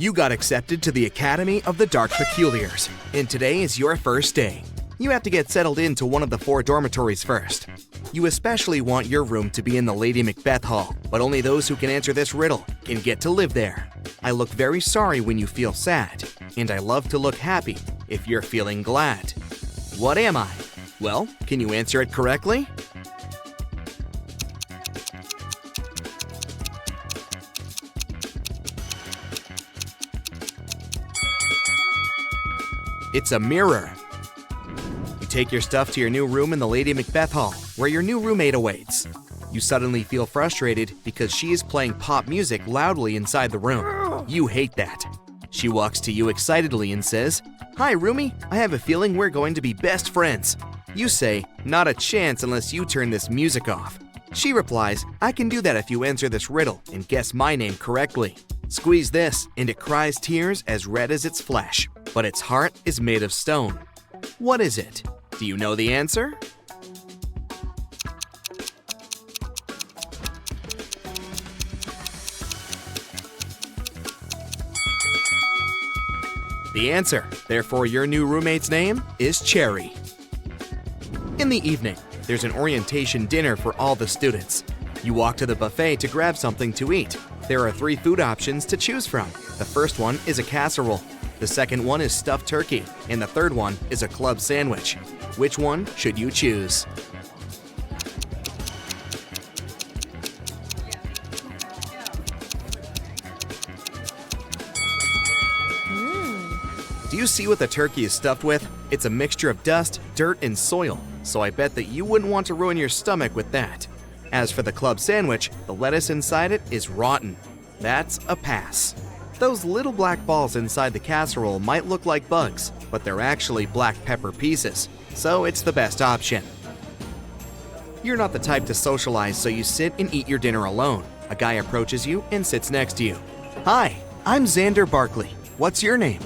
You got accepted to the Academy of the Dark Peculiars, and today is your first day. You have to get settled into one of the 4 dormitories first. You especially want your room to be in the Lady Macbeth Hall, but only those who can answer this riddle can get to live there. I look very sorry when you feel sad, and I love to look happy if you're feeling glad. What am I? Well, can you answer it correctly? It's a mirror. You take your stuff to your new room in the Lady Macbeth Hall, where your new roommate awaits. You suddenly feel frustrated because she is playing pop music loudly inside the room. You hate that. She walks to you excitedly and says, "Hi, roomie, I have a feeling we're going to be best friends." You say, "Not a chance unless you turn this music off." She replies, "I can do that if you answer this riddle and guess my name correctly." Squeeze this, and it cries tears as red as its flesh, but its heart is made of stone. What is it? Do you know the answer? The answer, therefore your new roommate's name, is Cherry. In the evening, there's an orientation dinner for all the students. You walk to the buffet to grab something to eat. There are 3 food options to choose from. The first one is a casserole. The second one is stuffed turkey, and the third one is a club sandwich. Which one should you choose? Do you see what the turkey is stuffed with? It's a mixture of dust, dirt, and soil, so I bet that you wouldn't want to ruin your stomach with that. As for the club sandwich, the lettuce inside it is rotten. That's a pass. Those little black balls inside the casserole might look like bugs, but they're actually black pepper pieces, so it's the best option. You're not the type to socialize, so you sit and eat your dinner alone. A guy approaches you and sits next to you. "Hi, I'm Xander Barkley. What's your name?"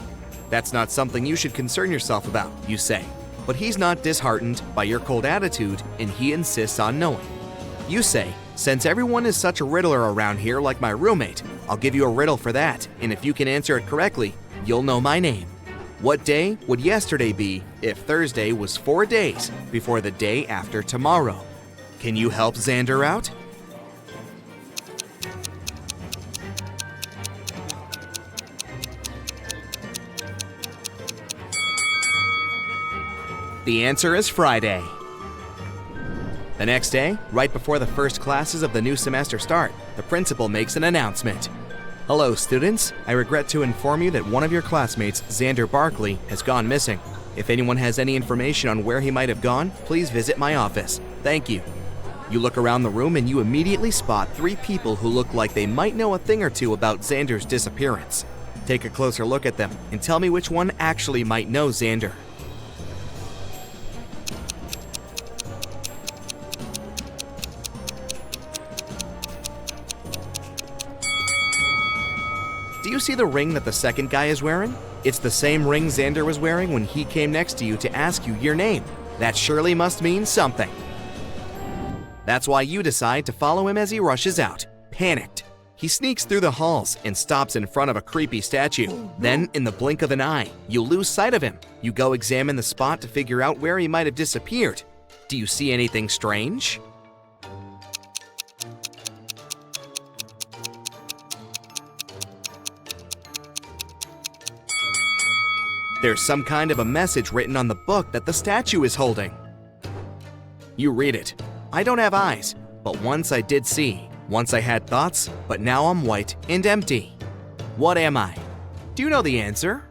"That's not something you should concern yourself about," you say. But he's not disheartened by your cold attitude, and he insists on knowing. You say, "Since everyone is such a riddler around here like my roommate, I'll give you a riddle for that, and if you can answer it correctly, you'll know my name. What day would yesterday be if Thursday was 4 days before the day after tomorrow? Can you help Xander out?" The answer is Friday. The next day, right before the first classes of the new semester start, the principal makes an announcement. "Hello, students. I regret to inform you that one of your classmates, Xander Barkley, has gone missing. If anyone has any information on where he might have gone, please visit my office. Thank you." You look around the room and you immediately spot 3 people who look like they might know a thing or two about Xander's disappearance. Take a closer look at them and tell me which one actually might know Xander. Do you see the ring that the second guy is wearing? It's the same ring Xander was wearing when he came next to you to ask you your name. That surely must mean something. That's why you decide to follow him as he rushes out, panicked. He sneaks through the halls and stops in front of a creepy statue. Then, in the blink of an eye, you lose sight of him. You go examine the spot to figure out where he might have disappeared. Do you see anything strange? There's some kind of a message written on the book that the statue is holding. You read it. "I don't have eyes, but once I did see. Once I had thoughts, but now I'm white and empty. What am I?" Do you know the answer?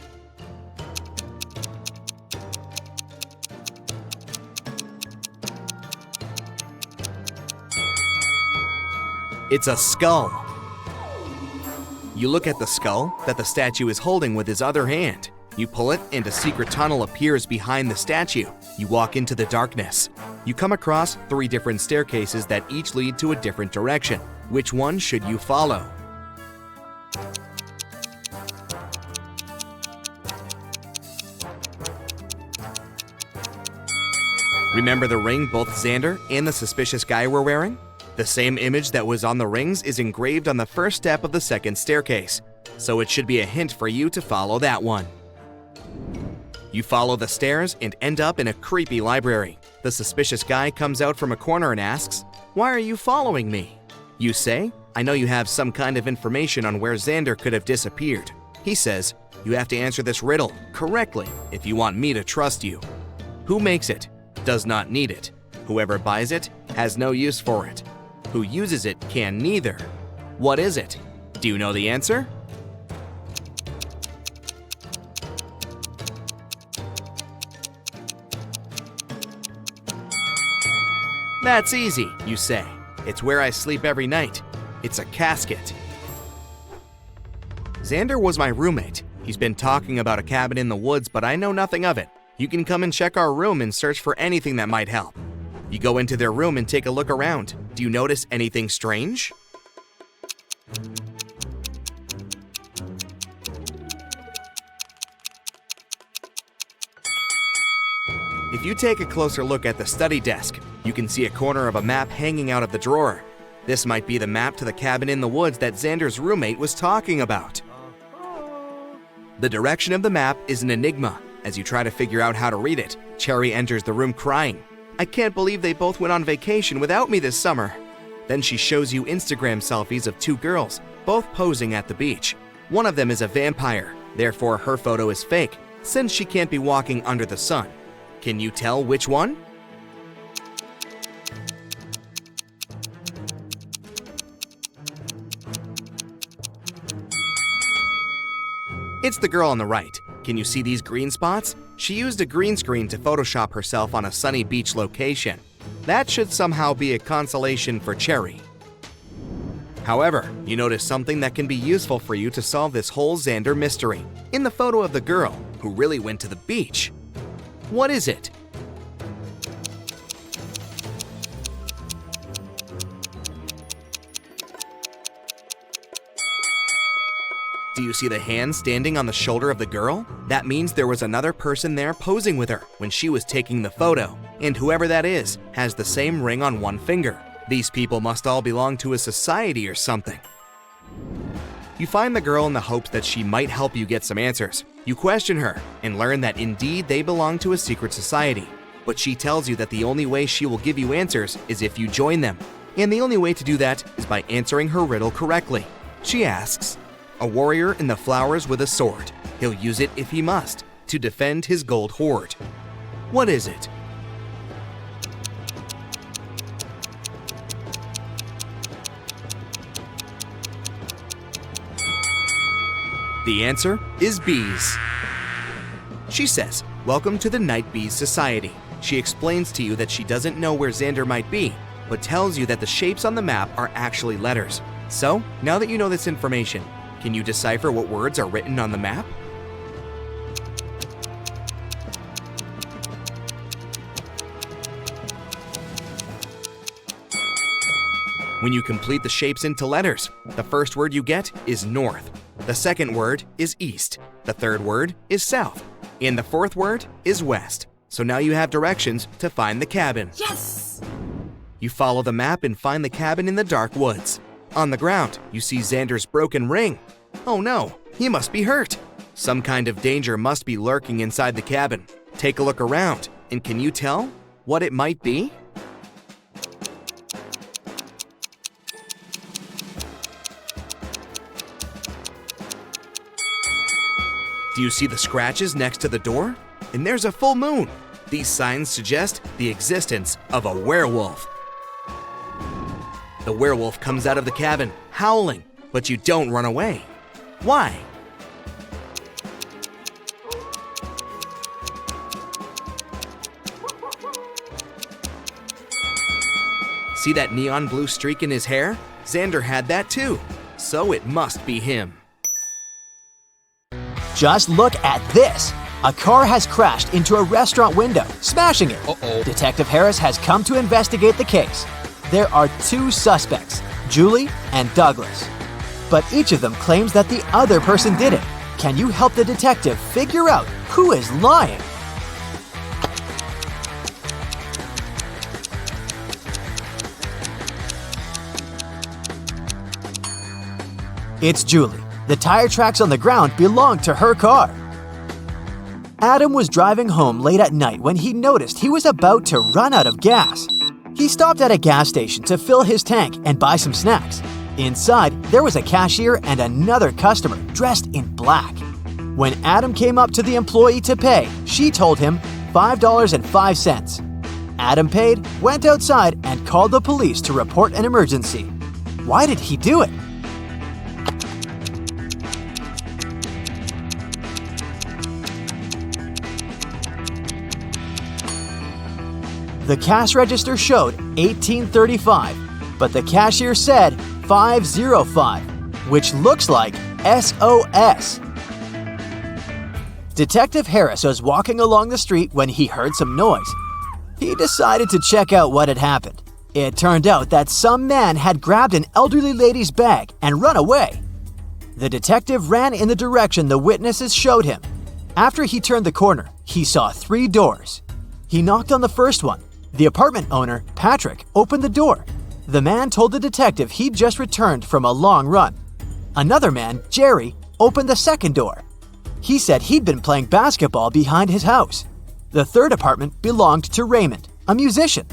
It's a skull. You look at the skull that the statue is holding with his other hand. You pull it, and a secret tunnel appears behind the statue. You walk into the darkness. You come across 3 different staircases that each lead to a different direction. Which one should you follow? Remember the ring both Xander and the suspicious guy were wearing? The same image that was on the rings is engraved on the first step of the second staircase. so it should be a hint for you to follow that one. You follow the stairs and end up in a creepy library. The suspicious guy comes out from a corner and asks, "Why are you following me?" You say, "I know you have some kind of information on where Xander could have disappeared." He says, "You have to answer this riddle correctly if you want me to trust you. Who makes it does not need it. Whoever buys it has no use for it. Who uses it can neither. What is it? Do you know the answer?" "That's easy," you say. "It's where I sleep every night. It's a casket." Xander was my roommate. He's been talking about a cabin in the woods, but I know nothing of it. You can come and check our room and search for anything that might help. You go into their room and take a look around. Do you notice anything strange? If you take a closer look at the study desk, you can see a corner of a map hanging out of the drawer. This might be the map to the cabin in the woods that Xander's roommate was talking about. The direction of the map is an enigma. As you try to figure out how to read it, Cherry enters the room crying. "I can't believe they both went on vacation without me this summer." Then she shows you Instagram selfies of two girls, both posing at the beach. One of them is a vampire, therefore her photo is fake, since she can't be walking under the sun. Can you tell which one? It's the girl on the right. Can you see these green spots? She used a green screen to Photoshop herself on a sunny beach location. That should somehow be a consolation for Cherry. However, you notice something that can be useful for you to solve this whole Xander mystery. In the photo of the girl who really went to the beach. What is it? Do you see the hand standing on the shoulder of the girl? That means there was another person there posing with her when she was taking the photo, and whoever that is has the same ring on one finger. These people must all belong to a society or something. You find the girl in the hopes that she might help you get some answers. You question her and learn that indeed they belong to a secret society, but she tells you that the only way she will give you answers is if you join them, and the only way to do that is by answering her riddle correctly. She asks, "A warrior in the flowers with a sword. He'll use it if he must, to defend his gold hoard. What is it?" The answer is bees. She says, "Welcome to the Night Bees Society." She explains to you that she doesn't know where Xander might be, but tells you that the shapes on the map are actually letters. So, now that you know this information, can you decipher what words are written on the map? When you complete the shapes into letters, the first word you get is north. The second word is east. The third word is south. And the fourth word is west. So now you have directions to find the cabin. Yes! You follow the map and find the cabin in the dark woods. On the ground, you see Xander's broken ring. Oh no, he must be hurt. Some kind of danger must be lurking inside the cabin. Take a look around, and can you tell what it might be? Do you see the scratches next to the door? And there's a full moon. These signs suggest the existence of a werewolf. The werewolf comes out of the cabin, howling, but you don't run away. Why? See that neon blue streak in his hair? Xander had that too, so it must be him. Just look at this. A car has crashed into a restaurant window, smashing it. Uh-oh. Detective Harris has come to investigate the case. There are two suspects, Julie and Douglas. But each of them claims that the other person did it. Can you help the detective figure out who is lying? It's Julie. The tire tracks on the ground belonged to her car. Adam was driving home late at night when he noticed he was about to run out of gas. He stopped at a gas station to fill his tank and buy some snacks. Inside, there was a cashier and another customer dressed in black. When Adam came up to the employee to pay, she told him $5.05. Adam paid, went outside, and called the police to report an emergency. Why did he do it? The cash register showed $18.35, but the cashier said $5.05, which looks like SOS. Detective Harris was walking along the street when he heard some noise. He decided to check out what had happened. It turned out that some man had grabbed an elderly lady's bag and run away. The detective ran in the direction the witnesses showed him. After he turned the corner, he saw 3 doors. He knocked on the first one. The apartment owner, Patrick, opened the door. The man told the detective he'd just returned from a long run. Another man, Jerry, opened the second door. He said he'd been playing basketball behind his house. The third apartment belonged to Raymond, a musician.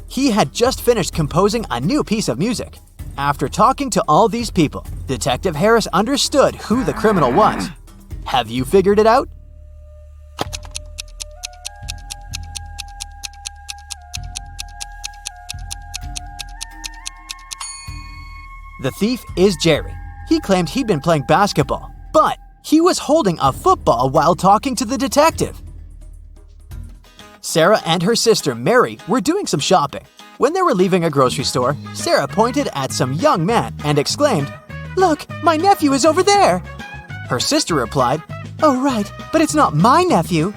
He had just finished composing a new piece of music. After talking to all these people, Detective Harris understood who the criminal was. Have you figured it out? The thief is Jerry. He claimed he'd been playing basketball, but he was holding a football while talking to the detective. Sarah and her sister Mary were doing some shopping. When they were leaving a grocery store, Sarah pointed at some young man and exclaimed, "Look, my nephew is over there!" Her sister replied, "Oh right, but it's not my nephew."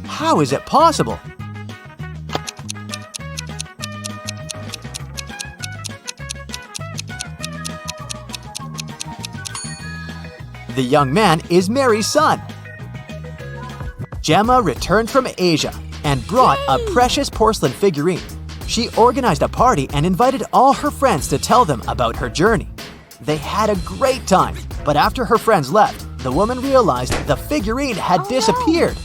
How is it possible? The young man is Mary's son. Gemma returned from Asia and brought a precious porcelain figurine. She organized a party and invited all her friends to tell them about her journey. They had a great time, but after her friends left, the woman realized the figurine had disappeared.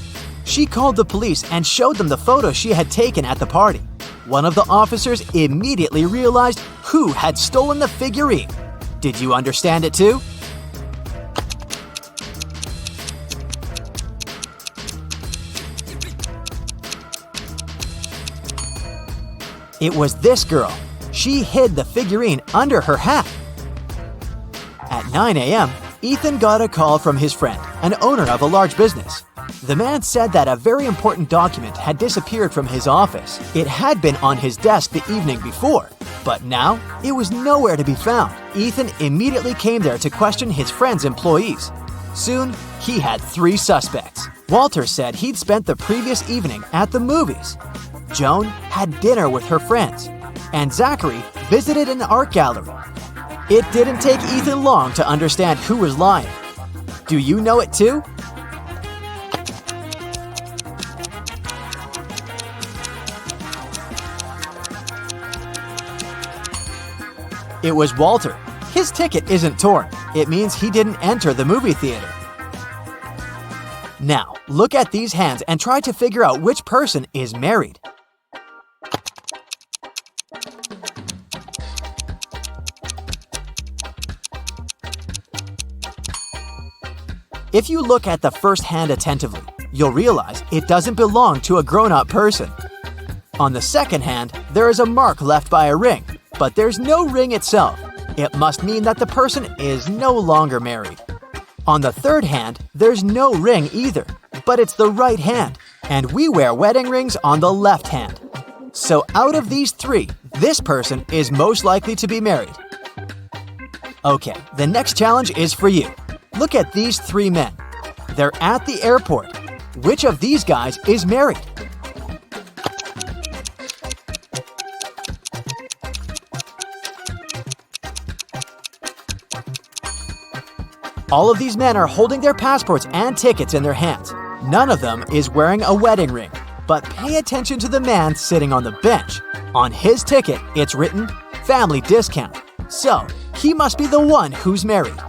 She called the police and showed them the photos she had taken at the party. One of the officers immediately realized who had stolen the figurine. Did you understand it too? It was this girl. She hid the figurine under her hat. At 9 a.m., Ethan got a call from his friend, an owner of a large business. The man said that a very important document had disappeared from his office. It had been on his desk the evening before, but now it was nowhere to be found. Ethan immediately came there to question his friend's employees. Soon, he had 3 suspects. Walter said he'd spent the previous evening at the movies. Joan had dinner with her friends, and Zachary visited an art gallery. It didn't take Ethan long to understand who was lying. Do you know it too? It was Walter. His ticket isn't torn. It means he didn't enter the movie theater. Now, look at these hands and try to figure out which person is married. If you look at the first hand attentively, you'll realize it doesn't belong to a grown-up person. On the second hand, there is a mark left by a ring, but there's no ring itself. It must mean that the person is no longer married. On the third hand, there's no ring either, but it's the right hand, and we wear wedding rings on the left hand. So out of these 3, this person is most likely to be married. Okay, the next challenge is for you. Look at these 3 men. They're at the airport. Which of these guys is married? All of these men are holding their passports and tickets in their hands. None of them is wearing a wedding ring. But pay attention to the man sitting on the bench. On his ticket, it's written, "Family discount." So, he must be the one who's married.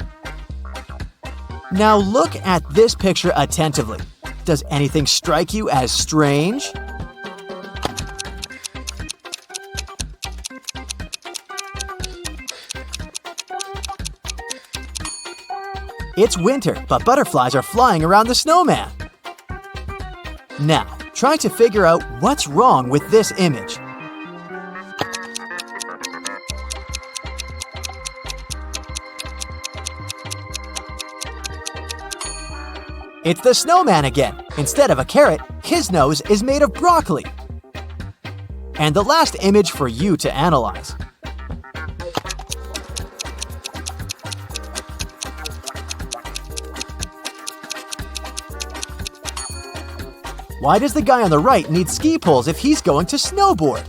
Now look at this picture attentively. Does anything strike you as strange? It's winter, but butterflies are flying around the snowman. Now, try to figure out what's wrong with this image. It's the snowman again. Instead of a carrot, his nose is made of broccoli. And the last image for you to analyze. Why does the guy on the right need ski poles if he's going to snowboard?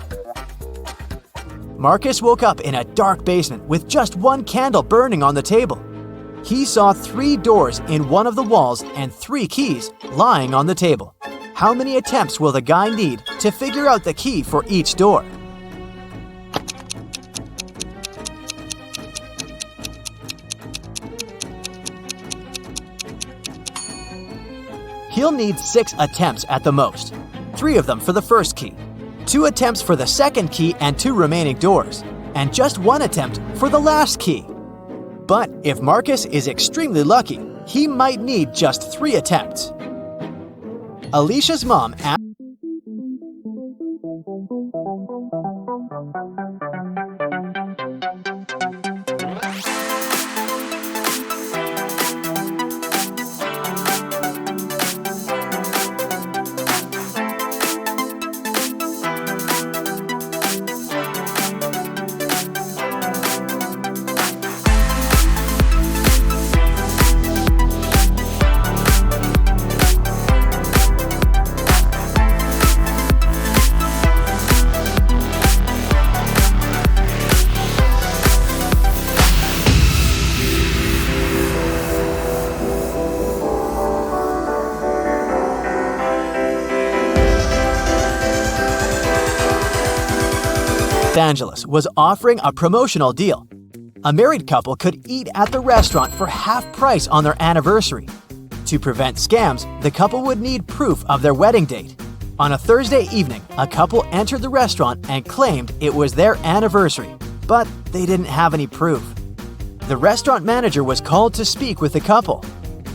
Marcus woke up in a dark basement with just one candle burning on the table. He saw 3 doors in one of the walls and 3 keys lying on the table. How many attempts will the guy need to figure out the key for each door? He'll need 6 attempts at the most, 3 of them for the first key, 2 attempts for the second key and 2 remaining doors, and just 1 attempt for the last key. But if Marcus is extremely lucky, he might need just 3 attempts. Alicia's mom asked Angeles was offering a promotional deal. A married couple could eat at the restaurant for half price on their anniversary. To prevent scams, the couple would need proof of their wedding date. On a Thursday evening, a couple entered the restaurant and claimed it was their anniversary, but they didn't have any proof. The restaurant manager was called to speak with the couple.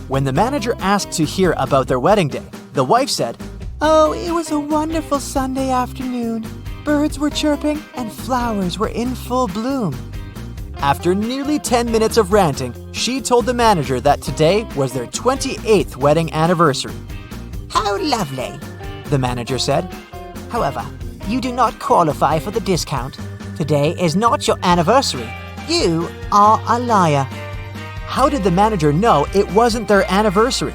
When the manager asked to hear about their wedding day, the wife said, "Oh, it was a wonderful Sunday afternoon. Birds were chirping and flowers were in full bloom." After nearly 10 minutes of ranting, she told the manager that today was their 28th wedding anniversary. "How lovely," the manager said. "However, you do not qualify for the discount. Today is not your anniversary. You are a liar." How did the manager know it wasn't their anniversary?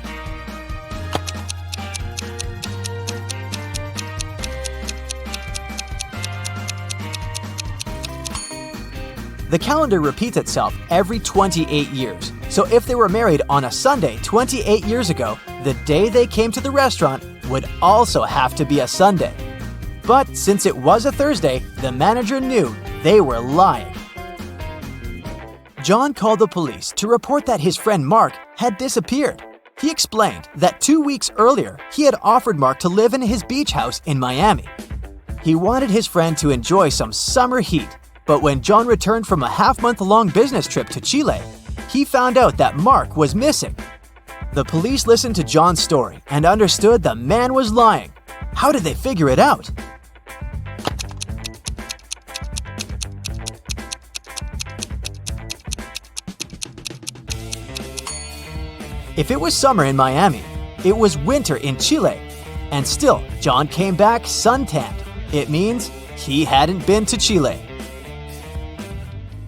The calendar repeats itself every 28 years, so if they were married on a Sunday 28 years ago, the day they came to the restaurant would also have to be a Sunday. But since it was a Thursday, the manager knew they were lying. John called the police to report that his friend Mark had disappeared. He explained that 2 weeks earlier, he had offered Mark to live in his beach house in Miami. He wanted his friend to enjoy some summer heat. But when John returned from a half-month-long business trip to Chile, he found out that Mark was missing. The police listened to John's story and understood the man was lying. How did they figure it out? If it was summer in Miami, it was winter in Chile. And still, John came back suntanned. It means he hadn't been to Chile.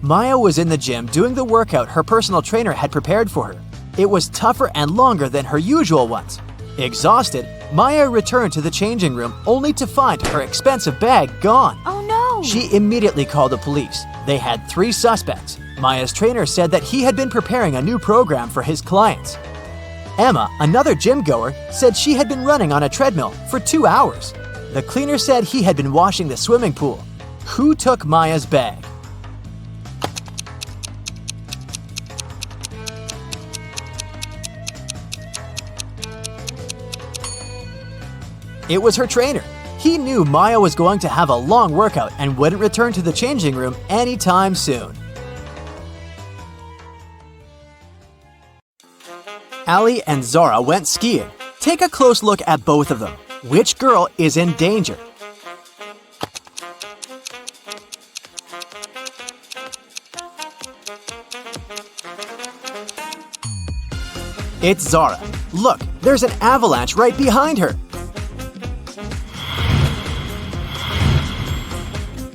Maya was in the gym doing the workout her personal trainer had prepared for her. It was tougher and longer than her usual ones. Exhausted, Maya returned to the changing room only to find her expensive bag gone. Oh no! She immediately called the police. They had 3 suspects. Maya's trainer said that he had been preparing a new program for his clients. Emma, another gym goer, said she had been running on a treadmill for 2 hours. The cleaner said he had been washing the swimming pool. Who took Maya's bag? It was her trainer. He knew Maya was going to have a long workout and wouldn't return to the changing room anytime soon. Ali and Zara went skiing. Take a close look at both of them. Which girl is in danger? It's Zara. Look, there's an avalanche right behind her.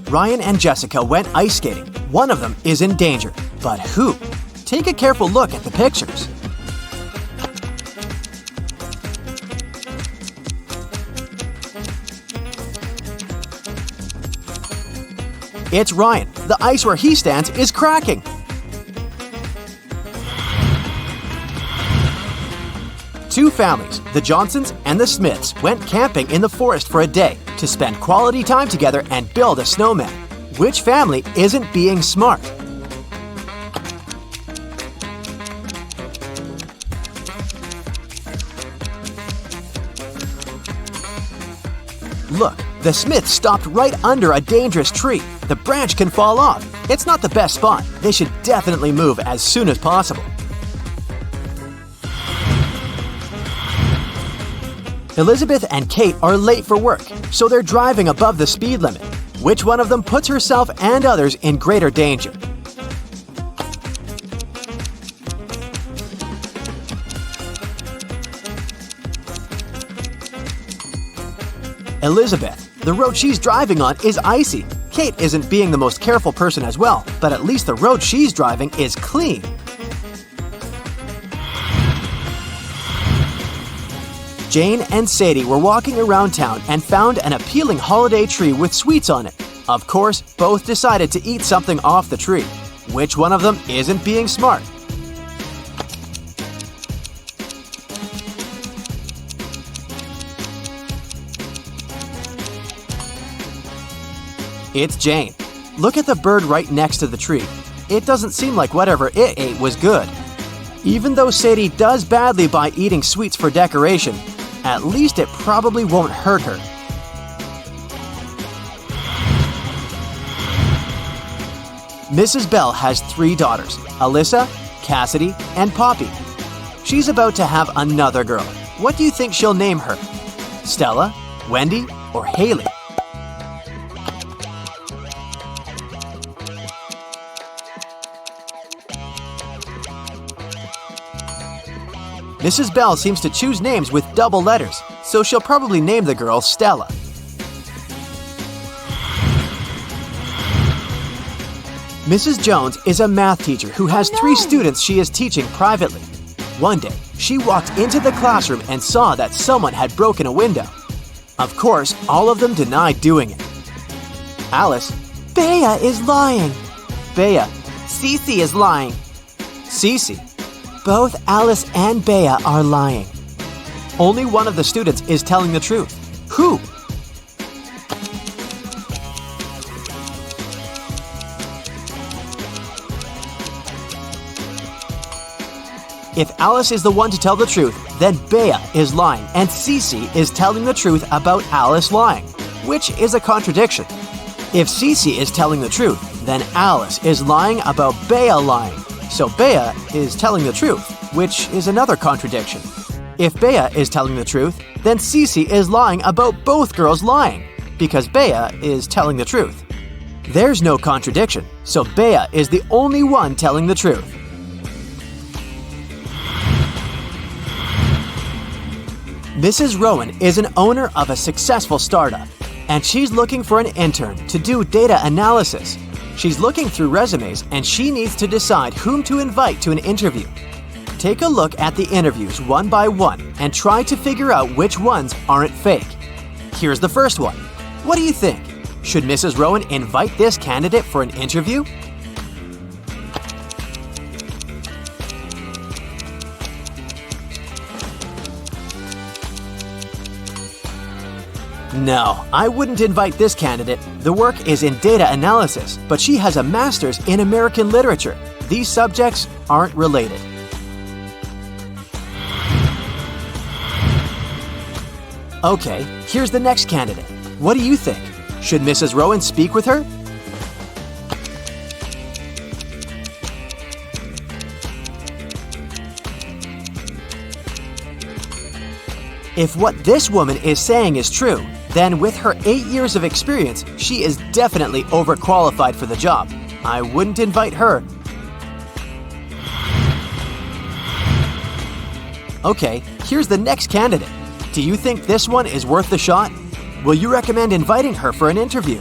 Ryan and Jessica went ice skating. One of them is in danger. But who? Take a careful look at the pictures. It's Ryan. The ice where he stands is cracking. Two families, the Johnsons and the Smiths, went camping in the forest for a day to spend quality time together and build a snowman. Which family isn't being smart? Look, the Smiths stopped right under a dangerous tree. The branch can fall off. It's not the best spot. They should definitely move as soon as possible. Elizabeth and Kate are late for work, so they're driving above the speed limit. Which one of them puts herself and others in greater danger? Elizabeth. The road she's driving on is icy. Kate isn't being the most careful person as well, but at least the road she's driving is clean. Jane and Sadie were walking around town and found an appealing holiday tree with sweets on it. Of course, both decided to eat something off the tree. Which one of them isn't being smart? It's Jane. Look at the bird right next to the tree. It doesn't seem like whatever it ate was good. Even though Sadie does badly by eating sweets for decoration, at least it probably won't hurt her. Mrs. Bell has 3 daughters, Alyssa, Cassidy, and Poppy. She's about to have another girl. What do you think she'll name her? Stella, Wendy, or Haley? Mrs. Bell seems to choose names with double letters, so she'll probably name the girl Stella. Mrs. Jones is a math teacher who has 3 students she is teaching privately. One day, she walked into the classroom and saw that someone had broken a window. Of course, all of them denied doing it. Alice. Bea is lying. Bea. Cece is lying. Cece. Both Alice and Bea are lying. Only one of the students is telling the truth. Who? If Alice is the one to tell the truth, then Bea is lying and Cece is telling the truth about Alice lying, which is a contradiction. If Cece is telling the truth, then Alice is lying about Bea lying. So Bea is telling the truth, which is another contradiction. If Bea is telling the truth, then Cece is lying about both girls lying, because Bea is telling the truth. There's no contradiction, so Bea is the only one telling the truth. Mrs. Rowan is an owner of a successful startup, and she's looking for an intern to do data analysis. She's looking through resumes and she needs to decide whom to invite to an interview. Take a look at the interviews one by one and try to figure out which ones aren't fake. Here's the first one. What do you think? Should Mrs. Rowan invite this candidate for an interview? No, I wouldn't invite this candidate. The work is in data analysis, but she has a master's in American literature. These subjects aren't related. Okay, here's the next candidate. What do you think? Should Mrs. Rowan speak with her? If what this woman is saying is true, then with her 8 years of experience, she is definitely overqualified for the job. I wouldn't invite her. Okay, here's the next candidate. Do you think this one is worth the shot? Will you recommend inviting her for an interview?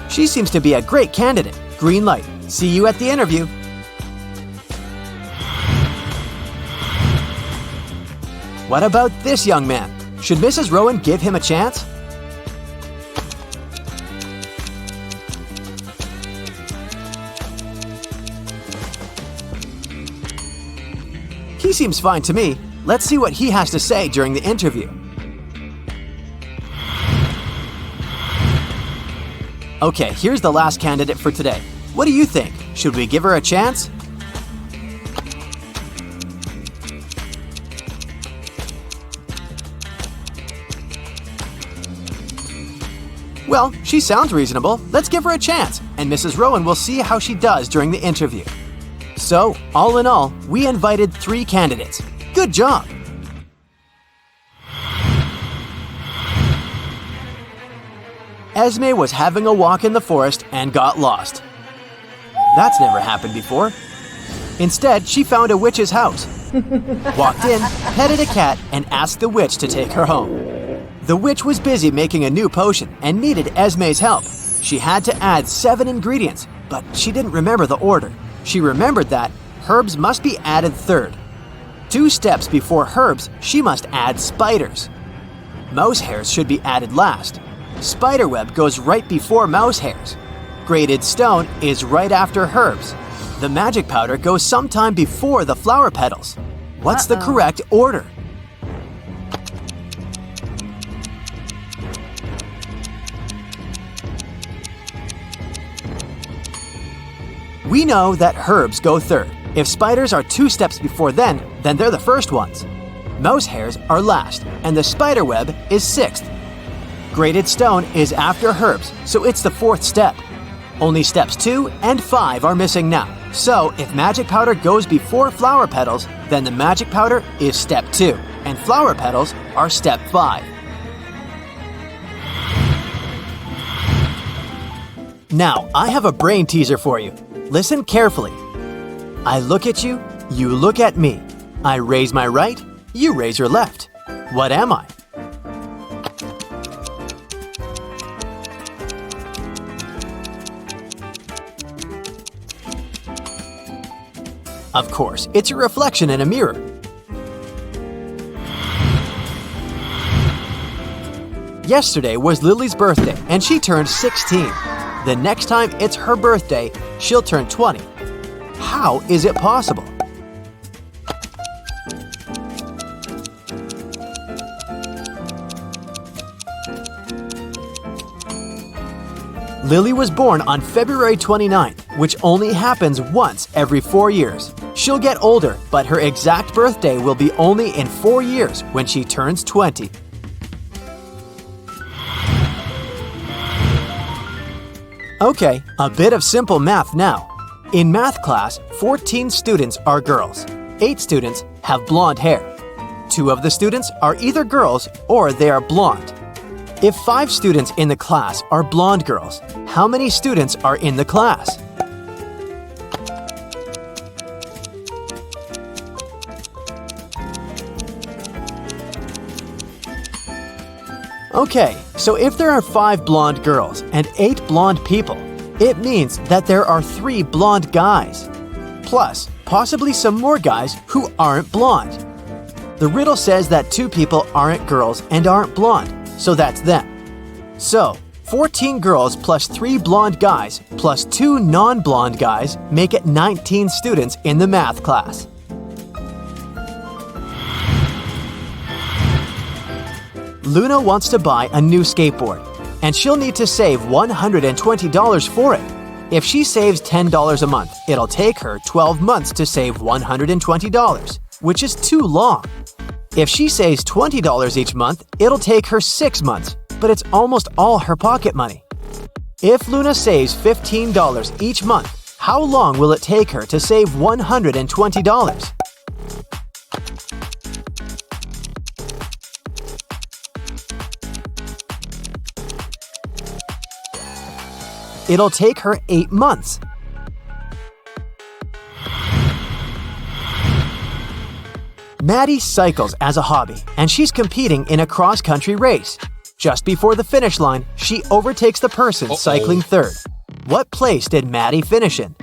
She seems to be a great candidate. Green light. See you at the interview. What about this young man? Should Mrs. Rowan give him a chance? He seems fine to me. Let's see what he has to say during the interview. Okay, here's the last candidate for today. What do you think? Should we give her a chance? Well, she sounds reasonable. Let's give her a chance, and Mrs. Rowan will see how she does during the interview. So, all in all, we invited 3 candidates. Good job! Esme was having a walk in the forest and got lost. That's never happened before. Instead, she found a witch's house, walked in, petted a cat, and asked the witch to take her home. The witch was busy making a new potion and needed Esme's help. She had to add 7 ingredients, but she didn't remember the order. She remembered that herbs must be added third. 2 steps before herbs, she must add spiders. Mouse hairs should be added last. Spiderweb goes right before mouse hairs. Grated stone is right after herbs. The magic powder goes sometime before the flower petals. What's the correct order? We know that herbs go third. If spiders are 2 steps before then they're the first ones. Mouse hairs are last, and the spiderweb is 6th. Grated stone is after herbs, so it's the 4th step. Only steps 2 and 5 are missing now. So, if magic powder goes before flower petals, then the magic powder is step 2, and flower petals are step 5. Now, I have a brain teaser for you. Listen carefully. I look at you, you look at me. I raise my right, you raise your left. What am I? Of course, it's a reflection in a mirror. Yesterday was Lily's birthday, and she turned 16. The next time it's her birthday, she'll turn 20. How is it possible? Lily was born on February 29th, which only happens once every 4 years. She'll get older, but her exact birthday will be only in 4 years when she turns 20. Okay, a bit of simple math now. In math class, 14 students are girls. 8 students have blonde hair. 2 of the students are either girls or they are blonde. If 5 students in the class are blonde girls, how many students are in the class? Okay, so if there are 5 blonde girls and 8 blonde people, it means that there are 3 blonde guys. Plus, possibly some more guys who aren't blonde. The riddle says that 2 people aren't girls and aren't blonde, so that's them. So, 14 girls plus 3 blonde guys plus 2 non-blonde guys make it 19 students in the math class. Luna wants to buy a new skateboard, and she'll need to save $120 for it. If she saves $10 a month, it'll take her 12 months to save $120, which is too long. If she saves $20 each month, it'll take her 6 months, but it's almost all her pocket money. If Luna saves $15 each month, how long will it take her to save $120? It'll take her 8 months. Maddie cycles as a hobby, and she's competing in a cross-country race. Just before the finish line, she overtakes the person cycling third. What place did Maddie finish in?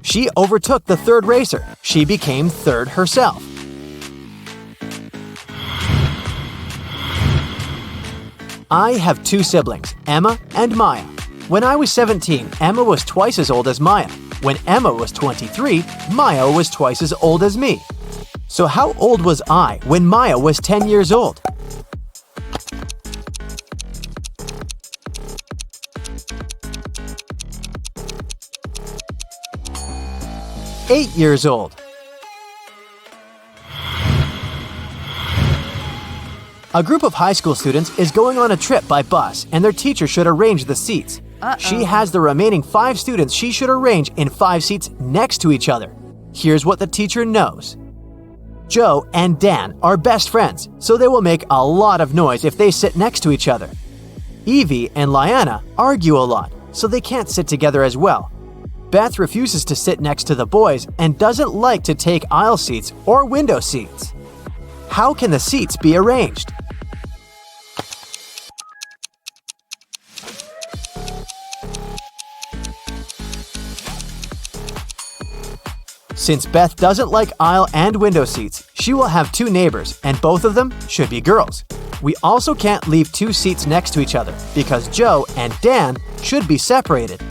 She overtook the third racer. She became third herself. I have 2 siblings, Emma and Maya. When I was 17, Emma was twice as old as Maya. When Emma was 23, Maya was twice as old as me. So how old was I when Maya was 10 years old? "8 years old." A group of high school students is going on a trip by bus, and their teacher should arrange the seats. She has the remaining 5 students she should arrange in 5 seats next to each other. Here's what the teacher knows. Joe and Dan are best friends, so they will make a lot of noise if they sit next to each other. Evie and Liana argue a lot, so they can't sit together as well. Beth refuses to sit next to the boys and doesn't like to take aisle seats or window seats. How can the seats be arranged? Since Beth doesn't like aisle and window seats, she will have 2 neighbors, and both of them should be girls. We also can't leave 2 seats next to each other because Joe and Dan should be separated.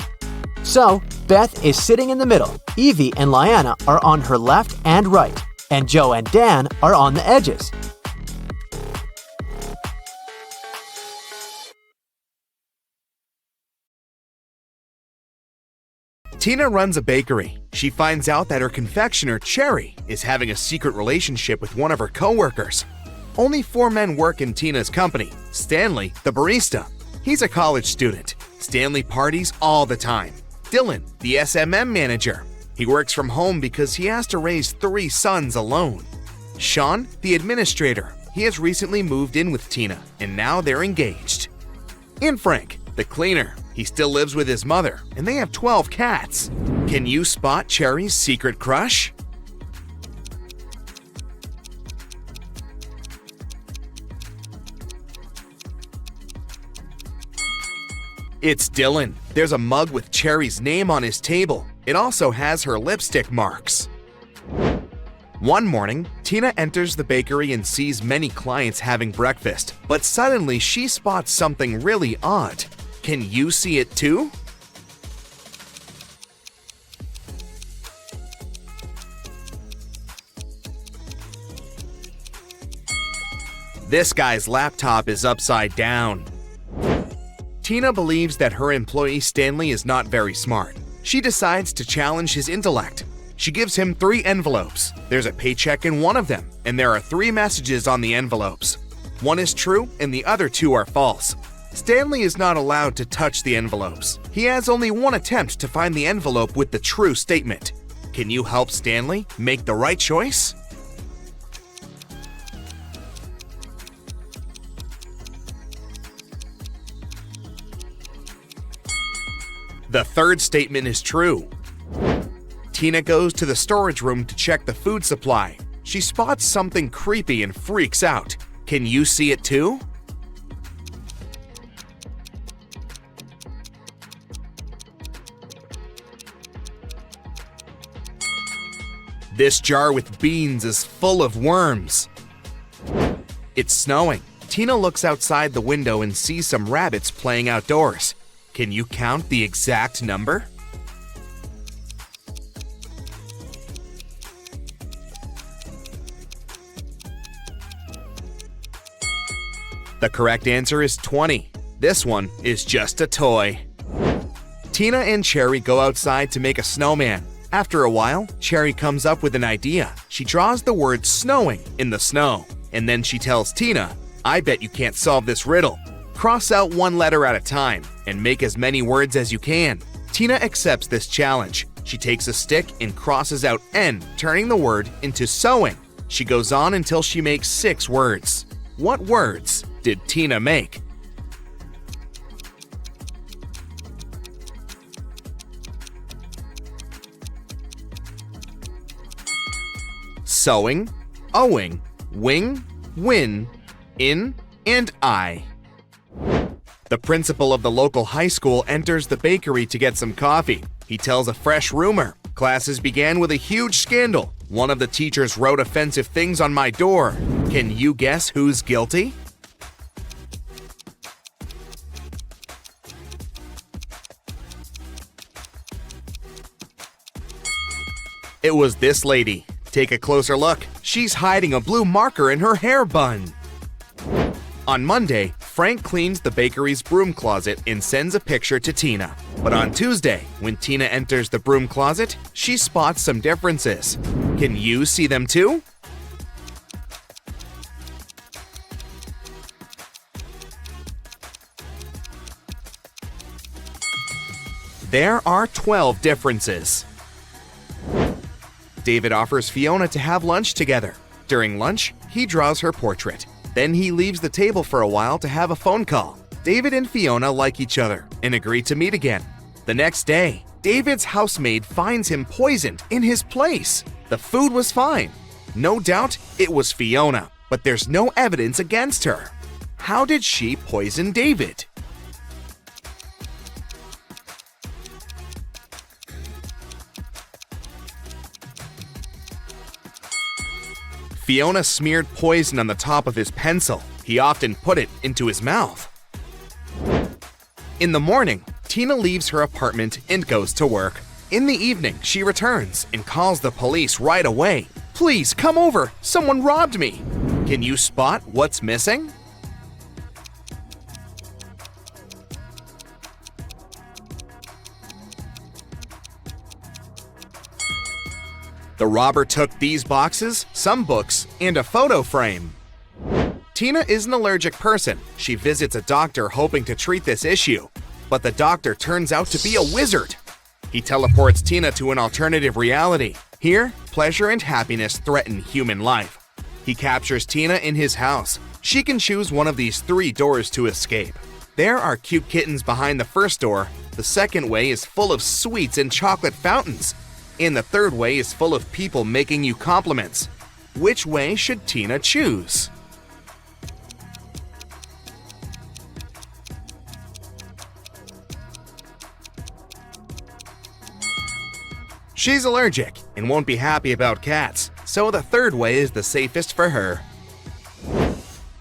So, Beth is sitting in the middle, Evie and Liana are on her left and right, and Joe and Dan are on the edges. Tina runs a bakery. She finds out that her confectioner, Cherry, is having a secret relationship with one of her coworkers. Only 4 men work in Tina's company. Stanley, the barista. He's a college student. Stanley parties all the time. Dylan, the SMM manager. He works from home because he has to raise 3 sons alone. Sean, the administrator. He has recently moved in with Tina, and now they're engaged. And Frank, the cleaner. He still lives with his mother, and they have 12 cats. Can you spot Cherry's secret crush? It's Dylan. There's a mug with Cherry's name on his table. It also has her lipstick marks. One morning, Tina enters the bakery and sees many clients having breakfast, but suddenly she spots something really odd. Can you see it too? This guy's laptop is upside down. Tina believes that her employee Stanley is not very smart. She decides to challenge his intellect. She gives him 3 envelopes. There's a paycheck in one of them, and there are 3 messages on the envelopes. One is true, and the other 2 are false. Stanley is not allowed to touch the envelopes. He has only 1 attempt to find the envelope with the true statement. Can you help Stanley make the right choice? The third statement is true. Tina goes to the storage room to check the food supply. She spots something creepy and freaks out. Can you see it too? This jar with beans is full of worms. It's snowing. Tina looks outside the window and sees some rabbits playing outdoors. Can you count the exact number? The correct answer is 20. This one is just a toy. Tina and Cherry go outside to make a snowman. After a while, Cherry comes up with an idea. She draws the word snowing in the snow. And then she tells Tina, I bet you can't solve this riddle. Cross out one letter at a time and make as many words as you can. Tina accepts this challenge. She takes a stick and crosses out N, turning the word into sewing. She goes on until she makes 6 words. What words did Tina make? Sewing, owing, wing, win, in, and I. The principal of the local high school enters the bakery to get some coffee. He tells a fresh rumor. Classes began with a huge scandal. One of the teachers wrote offensive things on my door. Can you guess who's guilty? It was this lady. Take a closer look. She's hiding a blue marker in her hair bun. On Monday, Frank cleans the bakery's broom closet and sends a picture to Tina. But on Tuesday, when Tina enters the broom closet, she spots some differences. Can you see them too? There are 12 differences. David offers Fiona to have lunch together. During lunch, he draws her portrait. Then he leaves the table for a while to have a phone call. David and Fiona like each other and agree to meet again. The next day, David's housemaid finds him poisoned in his place. The food was fine. No doubt it was Fiona, but there's no evidence against her. How did she poison David? Fiona smeared poison on the top of his pencil. He often put it into his mouth. In the morning, Tina leaves her apartment and goes to work. In the evening, she returns and calls the police right away. Please come over, someone robbed me. Can you spot what's missing? The robber took these boxes, some books, and a photo frame. Tina is an allergic person. She visits a doctor hoping to treat this issue, but the doctor turns out to be a wizard. He teleports Tina to an alternative reality. Here, pleasure and happiness threaten human life. He captures Tina in his house. She can choose one of these 3 doors to escape. There are cute kittens behind the first door. The second way is full of sweets and chocolate fountains. And the third way is full of people making you compliments. Which way should Tina choose? She's allergic and won't be happy about cats, so the third way is the safest for her.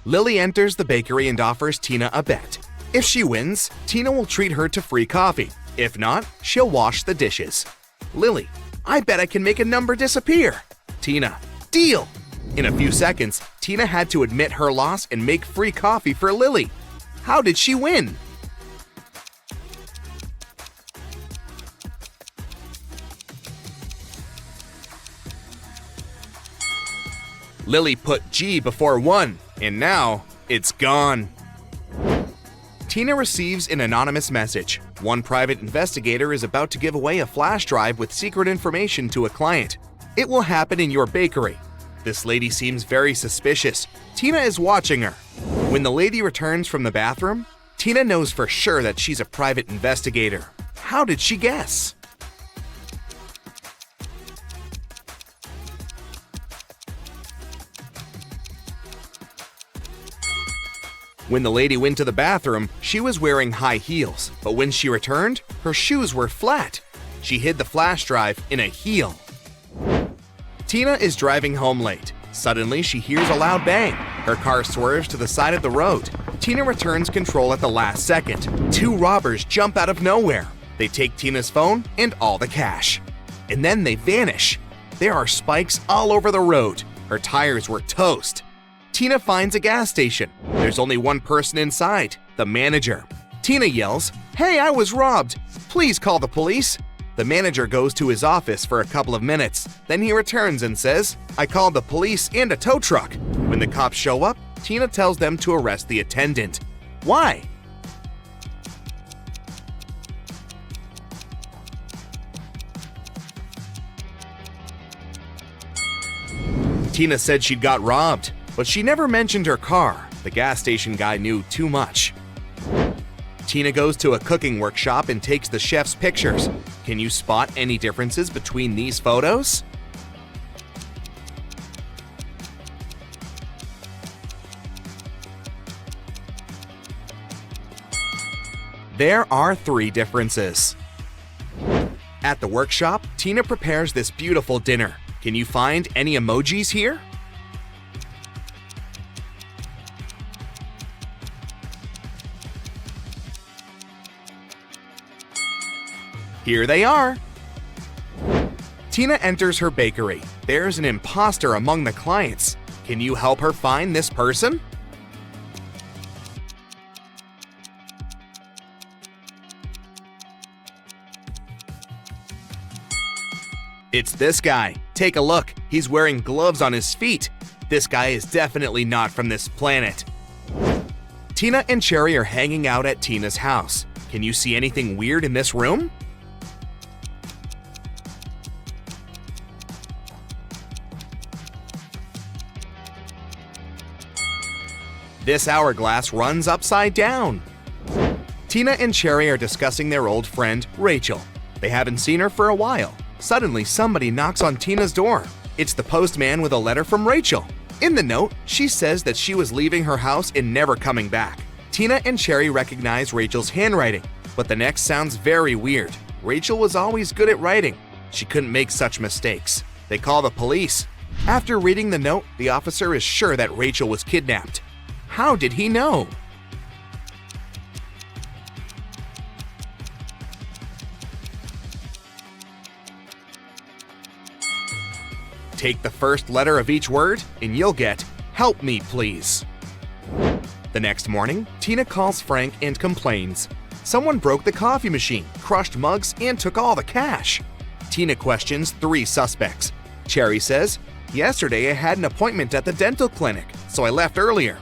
Lily enters the bakery and offers Tina a bet. If she wins, Tina will treat her to free coffee. If not, she'll wash the dishes. Lily, I bet I can make a number disappear. Tina, deal! In a few seconds, Tina had to admit her loss and make free coffee for Lily. How did she win? Lily put G before 1, and now it's gone. Tina receives an anonymous message. One private investigator is about to give away a flash drive with secret information to a client. It will happen in your bakery. This lady seems very suspicious. Tina is watching her. When the lady returns from the bathroom, Tina knows for sure that she's a private investigator. How did she guess? When the lady went to the bathroom, she was wearing high heels, but when she returned, her shoes were flat. She hid the flash drive in a heel. Tina is driving home late. Suddenly, she hears a loud bang. Her car swerves to the side of the road. Tina returns control at the last second. 2 robbers jump out of nowhere. They take Tina's phone and all the cash. And then they vanish. There are spikes all over the road. Her tires were toast. Tina finds a gas station. There's only one person inside, the manager. Tina yells, "Hey, I was robbed! Please call the police!" The manager goes to his office for a couple of minutes. Then he returns and says, "I called the police and a tow truck." When the cops show up, Tina tells them to arrest the attendant. Why? Tina said she'd got robbed, but she never mentioned her car. The gas station guy knew too much. Tina goes to a cooking workshop and takes the chef's pictures. Can you spot any differences between these photos? There are 3 differences. At the workshop, Tina prepares this beautiful dinner. Can you find any emojis here? Here they are. Tina enters her bakery. There's an imposter among the clients. Can you help her find this person? It's this guy. Take a look. He's wearing gloves on his feet. This guy is definitely not from this planet. Tina and Cherry are hanging out at Tina's house. Can you see anything weird in this room? This hourglass runs upside down. Tina and Cherry are discussing their old friend, Rachel. They haven't seen her for a while. Suddenly, somebody knocks on Tina's door. It's the postman with a letter from Rachel. In the note, she says that she was leaving her house and never coming back. Tina and Cherry recognize Rachel's handwriting, but the next sounds very weird. Rachel was always good at writing. She couldn't make such mistakes. They call the police. After reading the note, the officer is sure that Rachel was kidnapped. How did he know? Take the first letter of each word, and you'll get, "Help me, please." The next morning, Tina calls Frank and complains. Someone broke the coffee machine, crushed mugs, and took all the cash. Tina questions 3 suspects. Cherry says, "Yesterday I had an appointment at the dental clinic, so I left earlier."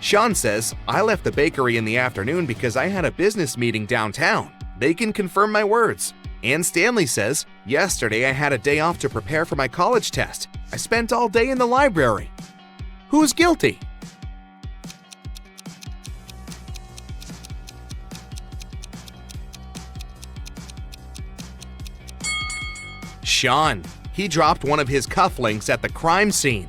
Sean says, "I left the bakery in the afternoon because I had a business meeting downtown. They can confirm my words." And Stanley says, "Yesterday I had a day off to prepare for my college test. I spent all day in the library." Who's guilty? Sean. He dropped one of his cufflinks at the crime scene.